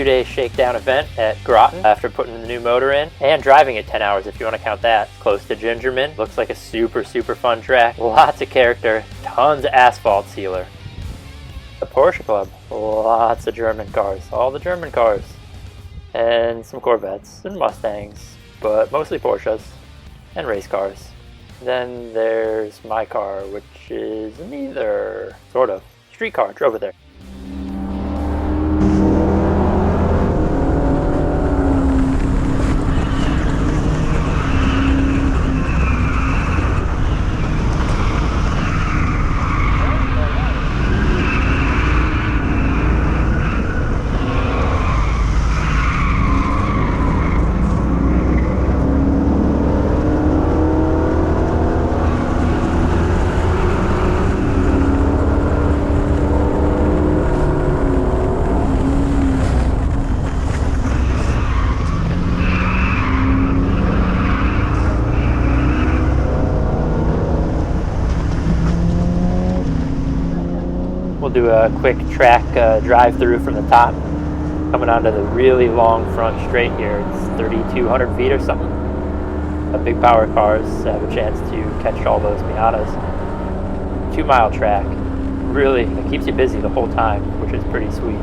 2-day shakedown event at Grattan after putting the new motor in, and driving it 10 hours if you want to count that. Close to Gingerman. Looks like a super fun track. Lots of character, tons of asphalt sealer. The Porsche Club, lots of German cars, all the German cars, and some Corvettes and Mustangs, but mostly Porsches and race cars. Then there's my car, which is neither, sort of, street car, drove it there. We'll do a quick track drive-through from the top, coming onto the really long front straight here. It's 3,200 feet or something. Big power cars have a chance to catch all those Miatas. 2-mile track. Really, it keeps you busy the whole time, which is pretty sweet.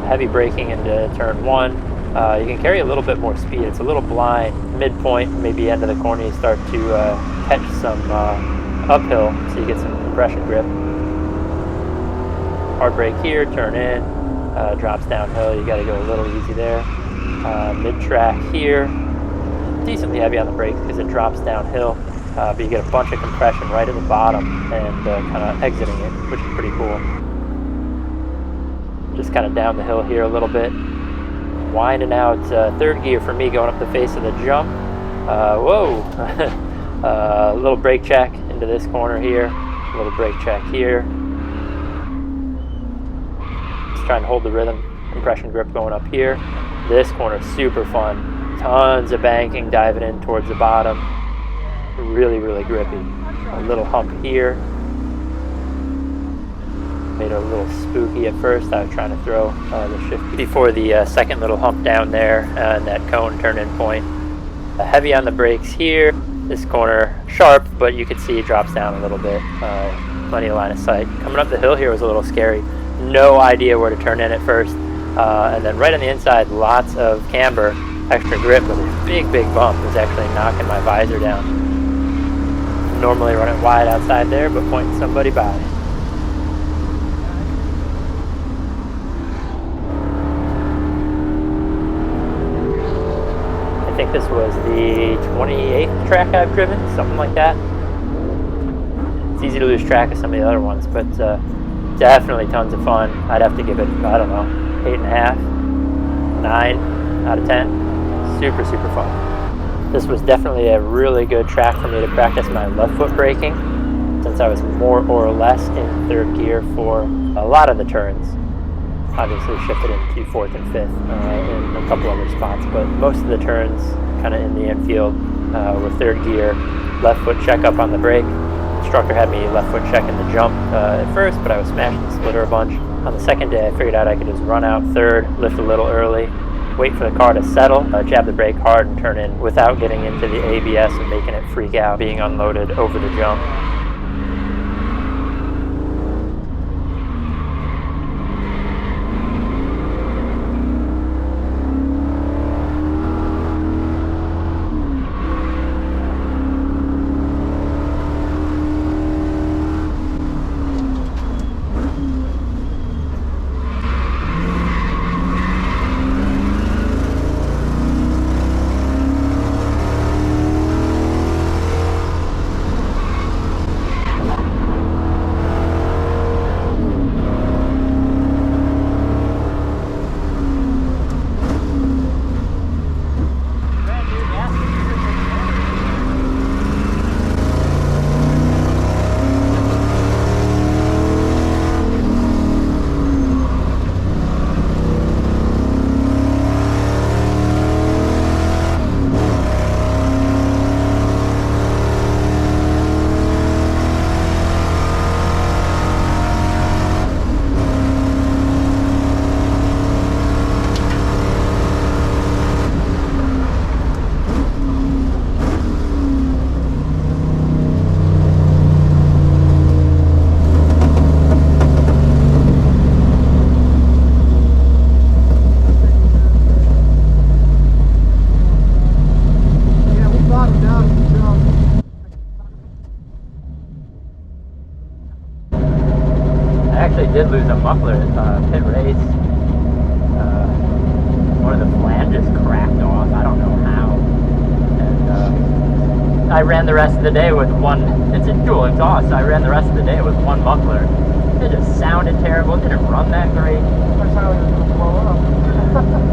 Heavy braking into turn 1. You can carry a little bit more speed. It's a little blind. Midpoint, maybe end of the corner, you start to catch some uphill, so you get some compression grip. Hard brake here, turn in, drops downhill, you gotta go a little easy there. Mid-track here, decently heavy on the brakes because it drops downhill, but you get a bunch of compression right at the bottom and kind of exiting it, which is pretty cool. Just kind of down the hill here a little bit. Winding out third gear for me going up the face of the jump. Whoa! A little brake check into this corner here, a little brake check here. Trying to hold the rhythm, compression grip going up here. This corner super fun, tons of banking, diving in towards the bottom, really grippy. A little hump here, made it a little spooky at first. I was trying to throw the shift before the second little hump down there and that cone turn-in point. Heavy on the brakes here. This corner sharp, but you can see it drops down a little bit. Plenty of line of sight. Coming up the hill here was a little scary. No idea where to turn in at first, and then right on the inside, lots of camber, extra grip, but a big bump was actually knocking my visor down. Normally run it wide outside there, but pointing somebody by. I think this was the 28th track I've driven, something like that. It's easy to lose track of some of the other ones, but definitely tons of fun. I'd have to give it, I don't know, 8.5, 9 out of 10. Super fun. This was definitely a really good track for me to practice my left foot braking, since I was more or less in third gear for a lot of the turns. Obviously shifted into 4th and 5th in a couple other spots, but most of the turns kind of in the infield were third gear, left foot check up on the brake. Instructor had me left foot check in the jump at first, but I was smashing the splitter a bunch. On the second day, I figured out I could just run out third, lift a little early, wait for the car to settle, jab the brake hard and turn in without getting into the ABS and making it freak out, being unloaded over the jump. I ran the rest of the day with one. It's a dual exhaust. I ran the rest of the day with one muffler. It just sounded terrible. It didn't run that great.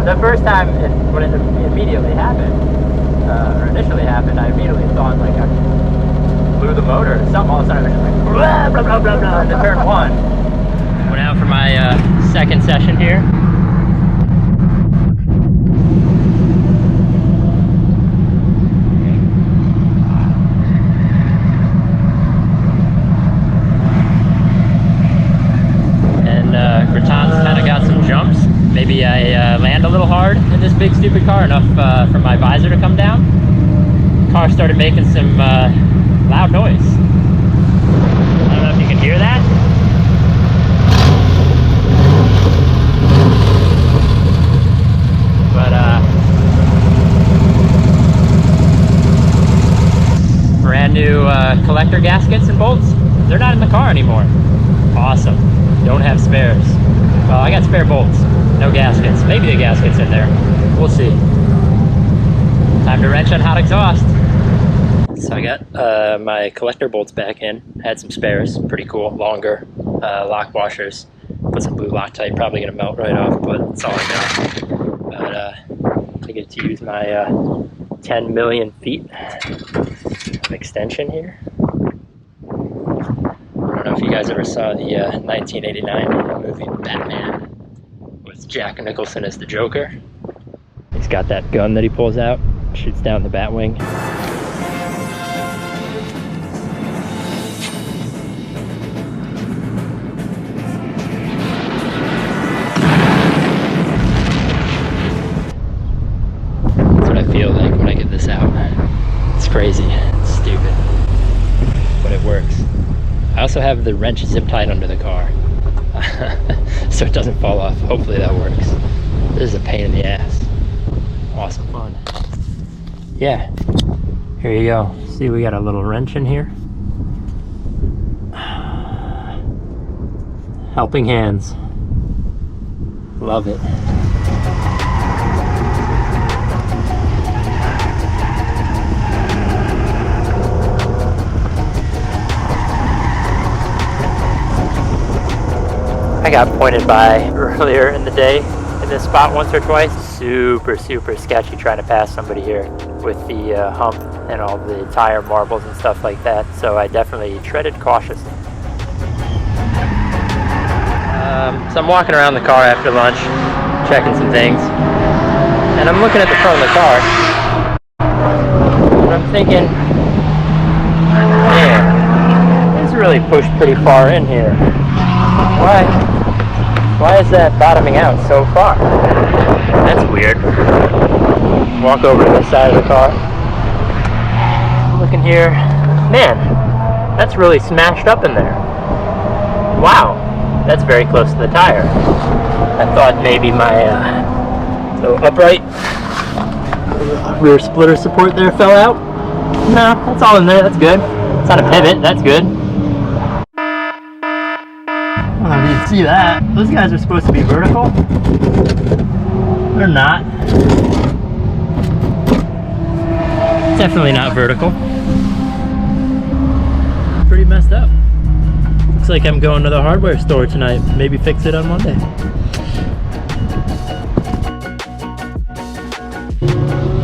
The first time when it immediately happened, or initially happened, I immediately thought like I blew the motor or something. All of a sudden it was just like blah, blah, blah, blah, blah, into turn one. Went out for my second session here. Grattan's kind of got some jumps. Maybe I land a little hard in this big stupid car, enough for my visor to come down. The car started making some loud noise. I don't know if you can hear that. But brand new collector gaskets and bolts. They're not in the car anymore. Awesome. Don't have spares. Well, I got spare bolts. No gaskets. Maybe the gasket's in there. We'll see. Time to wrench on hot exhaust. So I got my collector bolts back in. Had some spares. Pretty cool. Longer lock washers. Put some blue Loctite. Probably going to melt right off, but that's all I got. But I get to use my 10 million feet of extension here. I don't know if you guys ever saw the 1989 movie Batman with Jack Nicholson as the Joker. He's got that gun that he pulls out, shoots down the Batwing. That's what I feel like when I get this out. It's crazy, it's stupid, but it works. I also have the wrench zip tied under the car so it doesn't fall off. Hopefully that works. This is a pain in the ass. Awesome fun. Yeah, here you go. See, we got a little wrench in here. Helping hands. Love it. I got pointed by earlier in the day in this spot once or twice. Super sketchy trying to pass somebody here with the hump and all the tire marbles and stuff like that. So I definitely treaded cautiously. So I'm walking around the car after lunch, checking some things. And I'm looking at the front of the car. And I'm thinking, man, it's really pushed pretty far in here. Why is that bottoming out so far? That's weird. Walk over to this side of the car. Looking here. Man, that's really smashed up in there. Wow, that's very close to the tire. I thought maybe my little upright rear splitter support there fell out. No, that's all in there. That's good. It's on a pivot. That's good. I don't know if you can see that. Those guys are supposed to be vertical. They're not. Definitely not vertical. Pretty messed up. Looks like I'm going to the hardware store tonight. Maybe fix it on Monday.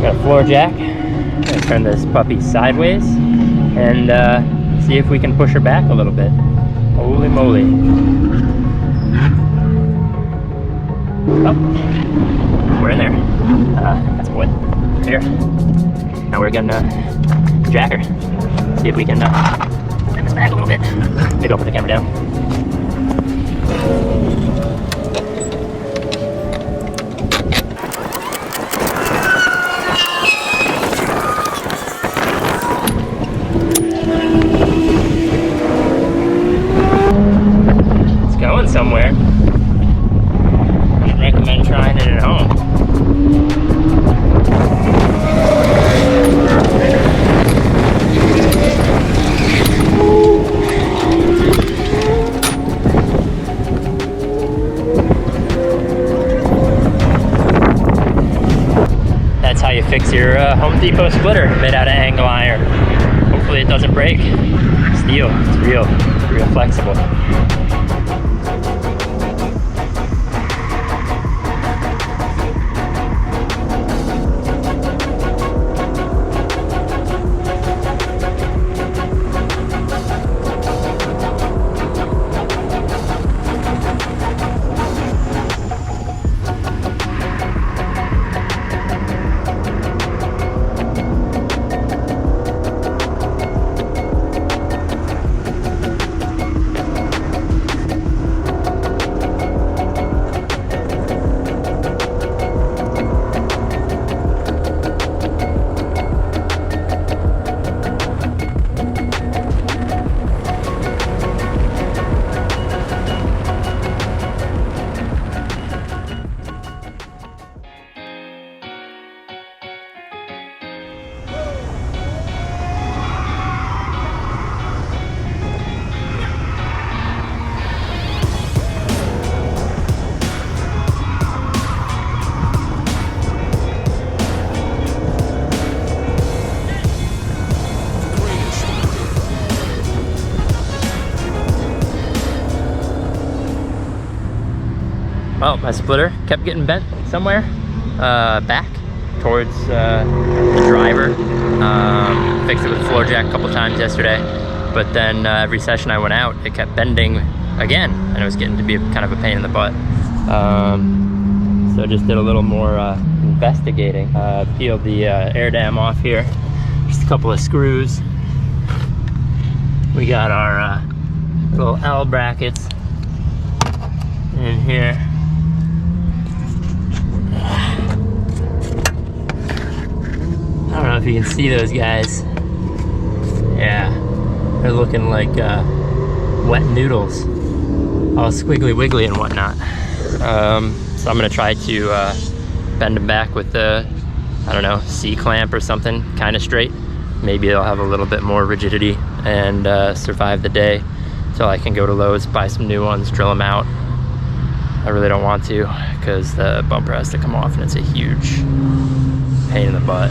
Got a floor jack. Gonna turn this puppy sideways and see if we can push her back a little bit. Holy moly. Oh, we're in there. That's wood. Here. Now we're gonna jack her. See if we can bend this back a little bit. Maybe I'll put the camera down. It's going somewhere. I'd recommend trying it at home. you fix your Home Depot splitter made out of angle iron. Hopefully it doesn't break. Steel, it's real flexible. Well, my splitter kept getting bent somewhere back towards the driver. Fixed it with a floor jack a couple times yesterday, but then every session I went out, it kept bending again, and it was getting to be kind of a pain in the butt. So I just did a little more investigating. Peeled the air dam off here, just a couple of screws. We got our little L brackets in here. I don't know if you can see those guys. Yeah, they're looking like wet noodles, all squiggly wiggly and whatnot. So I'm gonna try to bend them back with the, I don't know, C-clamp or something, kind of straight. Maybe they'll have a little bit more rigidity and survive the day till I can go to Lowe's, buy some new ones, drill them out. I really don't want to, because the bumper has to come off and it's a huge pain in the butt.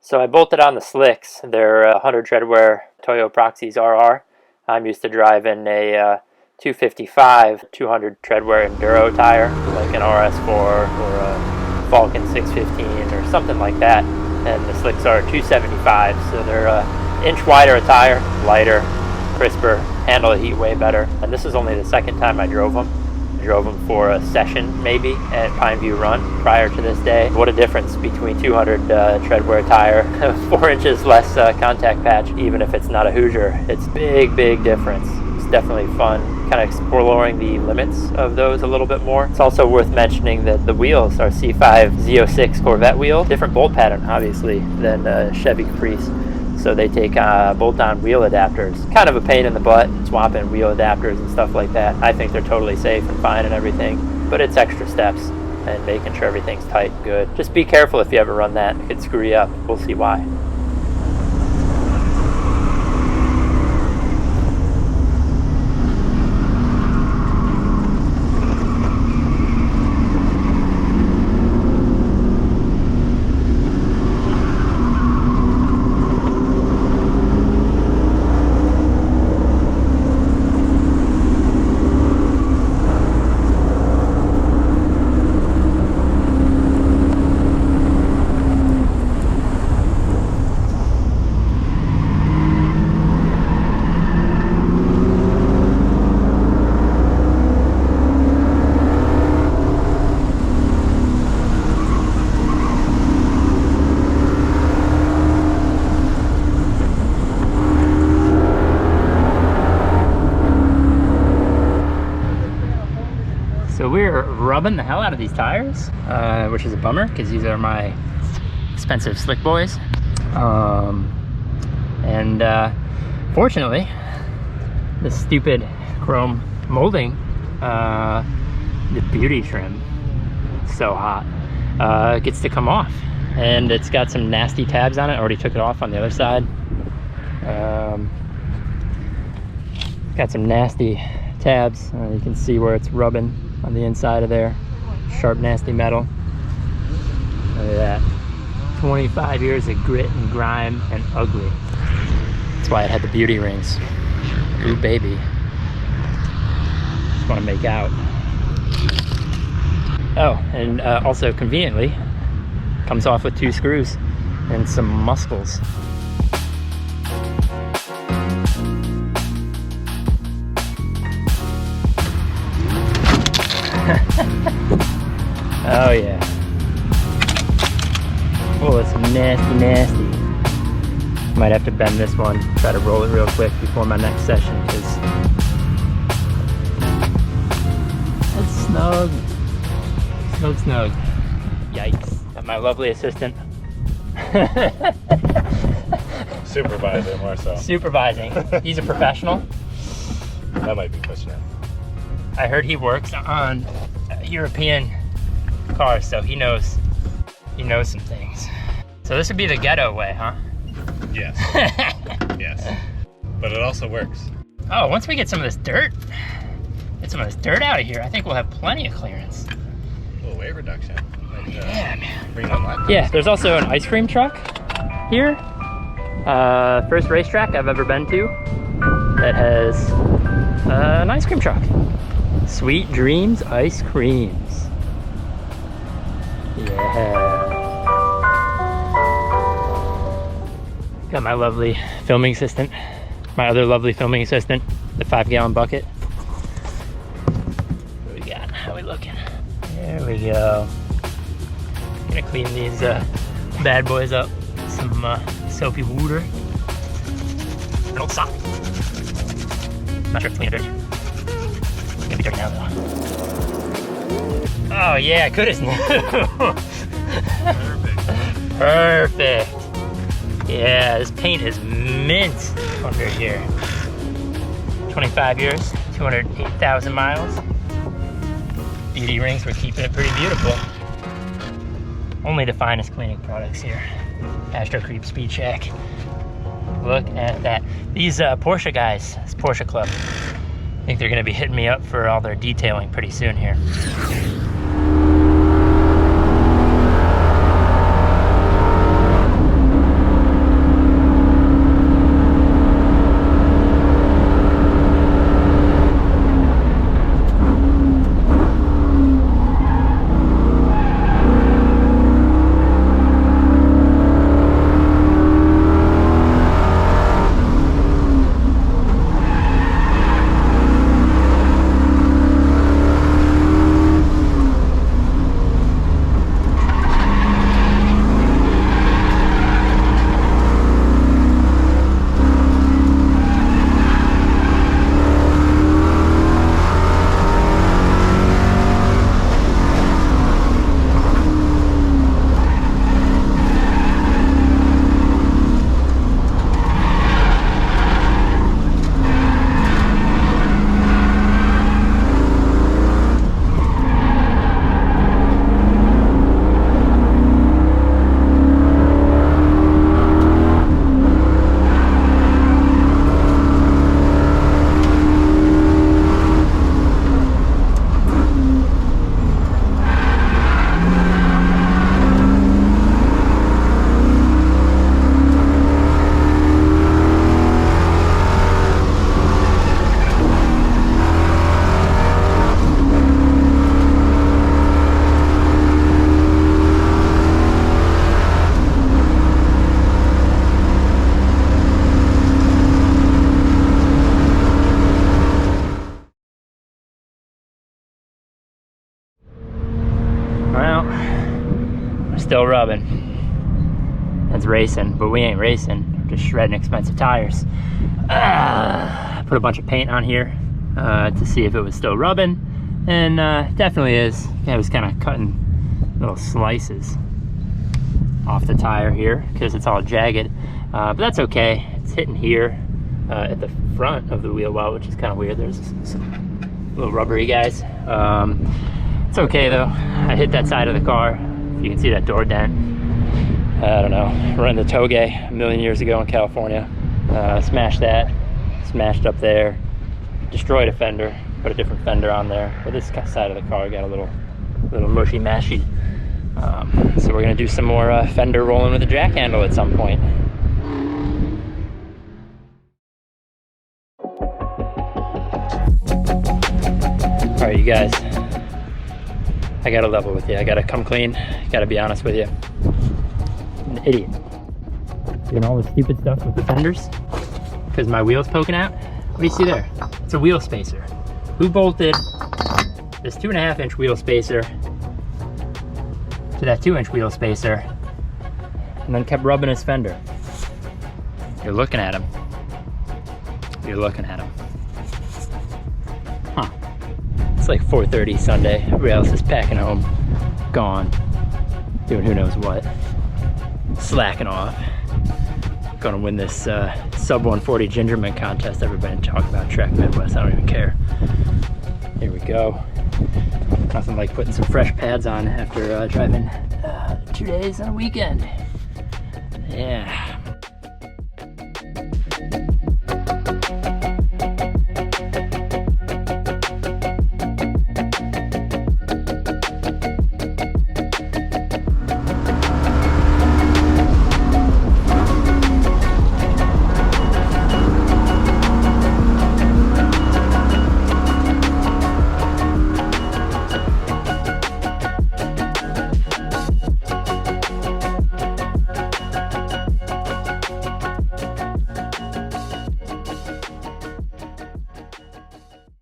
So I bolted on the slicks. They're 100 treadwear Toyo Proxies RR. I'm used to driving a 255 200 treadwear enduro tire, like an RS4 or a Falcon 615 or something like that. And the slicks are 275, so they're inch wider a tire, lighter, crisper, handle the heat way better. And this is only the second time I drove them. I drove them for a session maybe at Pineview Run prior to this day. What a difference between 200 treadwear tire, 4 inches less contact patch, even if it's not a Hoosier. It's big difference. It's definitely fun, kind of exploring the limits of those a little bit more. It's also worth mentioning that the wheels are C5 Z06 Corvette wheel, different bolt pattern obviously than Chevy Caprice. So they take bolt-on wheel adapters. Kind of a pain in the butt, swapping wheel adapters and stuff like that. I think they're totally safe and fine and everything, but it's extra steps and making sure everything's tight and good. Just be careful if you ever run that. It could screw you up. We'll see why. So we're rubbing the hell out of these tires, which is a bummer because these are my expensive slick boys. Fortunately, the stupid chrome molding, the beauty trim, so hot, gets to come off. And it's got some nasty tabs on it. I already took it off on the other side. Got some nasty tabs. You can see where it's rubbing on the inside of there. Sharp, nasty metal. Look at that. 25 years of grit and grime and ugly. That's why it had the beauty rings. Ooh, baby. Just want to make out. Oh, and also conveniently, comes off with 2 screws and some muscles. Oh yeah. Oh, it's nasty. Might have to bend this one, try to roll it real quick before my next session, because it's snug. Snug. Yikes. Got my lovely assistant. Supervisor, more so. Supervising. He's a professional. That might be pushing it. I heard he works on European cars, so he knows some things. So this would be the ghetto way, huh? Yes. Yes. But it also works. Oh, once we get some of this dirt out of here, I think we'll have plenty of clearance. A little weight reduction. And, yeah, man. bring on lap times. Yeah, there's also an ice cream truck here. First racetrack I've ever been to that has an ice cream truck. Sweet Dreams Ice Creams. Yeah. Got my lovely filming assistant. My other lovely filming assistant. The 5-gallon bucket. What we got? How we looking? There we go. Gonna clean these bad boys up. Some soapy water. An old sock. Not sure if it's clean or dirty. It's gonna be dirty now though. Oh yeah, good as new. Perfect. Yeah, this paint is mint under here. 25 years, 208,000 miles. Beauty rings, we're keeping it pretty beautiful. Only the finest cleaning products here. Astro Creep Speed Shack. Look at that. These Porsche guys, this Porsche Club, I think they're gonna be hitting me up for all their detailing pretty soon here. still rubbing. It's racing, but we ain't racing. We're just shredding expensive tires. Put a bunch of paint on here to see if it was still rubbing, and definitely is. I was kind of cutting little slices off the tire here because it's all jagged, but that's okay. It's hitting here at the front of the wheel well, which is kind of weird. There's some little rubbery guys. It's okay though. I hit that side of the car. If you can see that door dent. I don't know. Running the toge a million years ago in California. Smashed that. Smashed up there. Destroyed a fender. Put a different fender on there. But this side of the car got a little mushy mashy. So we're gonna do some more fender rolling with a jack handle at some point. All right, you guys. I gotta level with you. I gotta come clean. Gotta be honest with you. I'm an idiot. Doing all this stupid stuff with the fenders because my wheel's poking out. What do you see there? It's a wheel spacer. Who bolted this 2.5 inch wheel spacer to that 2-inch wheel spacer and then kept rubbing his fender? You're looking at him. You're looking at him. Huh. It's like 4:30 Sunday. Everybody else is packing home, gone, doing who knows what, slacking off. Gonna win this sub 140 Gingerman contest everybody talking about, Track Midwest. I don't even care. Here we go. Nothing like putting some fresh pads on after driving 2 days on a weekend. Yeah.